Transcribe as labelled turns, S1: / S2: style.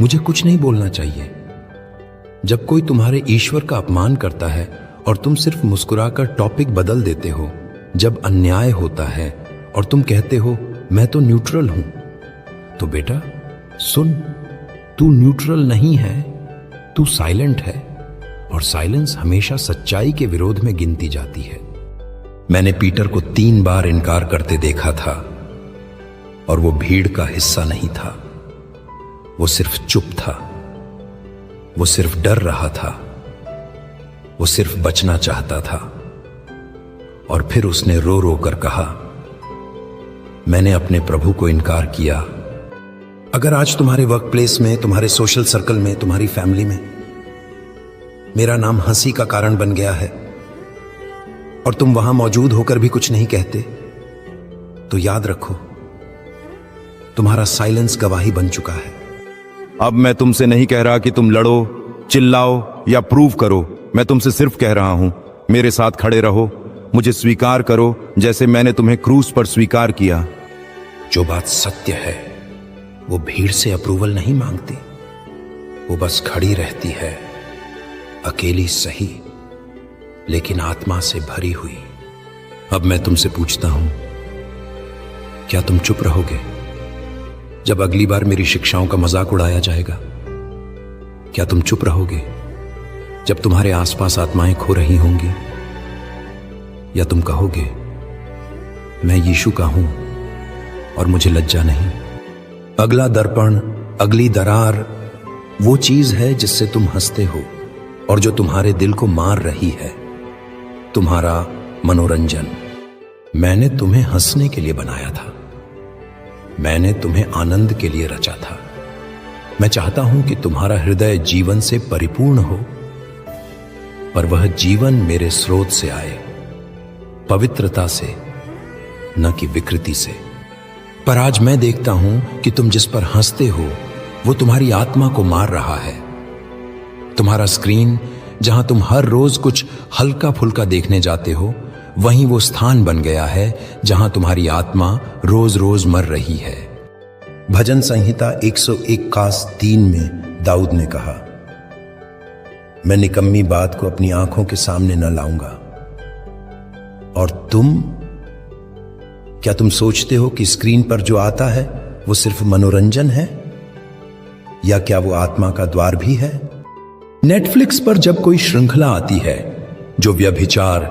S1: मुझे कुछ नहीं बोलना चाहिए। जब कोई तुम्हारे ईश्वर का अपमान करता है और तुम सिर्फ मुस्कुराकर टॉपिक बदल देते हो, जब अन्याय होता है और तुम कहते हो मैं तो न्यूट्रल हूं, तो बेटा सुन, तू न्यूट्रल नहीं है, तू साइलेंट है, और साइलेंस हमेशा सच्चाई के विरोध में गिनती जाती है। मैंने पीटर को 3 बार इनकार करते देखा था, और वो भीड़ का हिस्सा नहीं था। वो सिर्फ चुप था, वो सिर्फ डर रहा था, वो सिर्फ बचना चाहता था। और फिर उसने रो रो कर कहा, मैंने अपने प्रभु को इनकार किया। अगर आज तुम्हारे वर्क प्लेस में, तुम्हारे सोशल सर्कल में, तुम्हारी फैमिली में मेरा नाम हंसी का कारण बन गया है और तुम वहां मौजूद होकर भी कुछ नहीं कहते, तो याद रखो, तुम्हारा साइलेंस गवाही बन चुका है।
S2: अब मैं तुमसे नहीं कह रहा कि तुम लड़ो, चिल्लाओ या प्रूव करो। मैं तुमसे सिर्फ कह रहा हूं, मेरे साथ खड़े रहो, मुझे स्वीकार करो जैसे मैंने तुम्हें क्रूस पर स्वीकार किया।
S1: जो बात सत्य है वो भीड़ से अप्रूवल नहीं मांगती, वो बस खड़ी रहती है, अकेली सही लेकिन आत्मा से भरी हुई। अब मैं तुमसे पूछता हूं, क्या तुम चुप रहोगे जब अगली बार मेरी शिक्षाओं का मजाक उड़ाया जाएगा? क्या तुम चुप रहोगे जब तुम्हारे आसपास आत्माएं खो रही होंगी? या तुम कहोगे मैं यीशु का हूं और मुझे लज्जा नहीं? अगला दर्पण, अगली दरार वो चीज है जिससे तुम हंसते हो और जो तुम्हारे दिल को मार रही है, तुम्हारा मनोरंजन। मैंने तुम्हें हंसने के लिए बनाया था, मैंने तुम्हें आनंद के लिए रचा था। मैं चाहता हूं कि तुम्हारा हृदय जीवन से परिपूर्ण हो, पर वह जीवन मेरे स्रोत से आए, पवित्रता से, न कि विकृति से। पर आज मैं देखता हूं कि तुम जिस पर हंसते हो वो तुम्हारी आत्मा को मार रहा है। तुम्हारा स्क्रीन, जहां तुम हर रोज कुछ हल्का फुल्का देखने जाते हो, वहीं वो स्थान बन गया है जहां तुम्हारी आत्मा रोज रोज मर रही है। भजन संहिता 121:3 में दाऊद ने कहा, मैं निकम्मी बात को अपनी आंखों के सामने न लाऊंगा। और तुम, क्या तुम सोचते हो कि स्क्रीन पर जो आता है वो सिर्फ मनोरंजन है, या क्या वो आत्मा का द्वार भी है? नेटफ्लिक्स पर जब कोई श्रृंखला आती है जो व्यभिचार,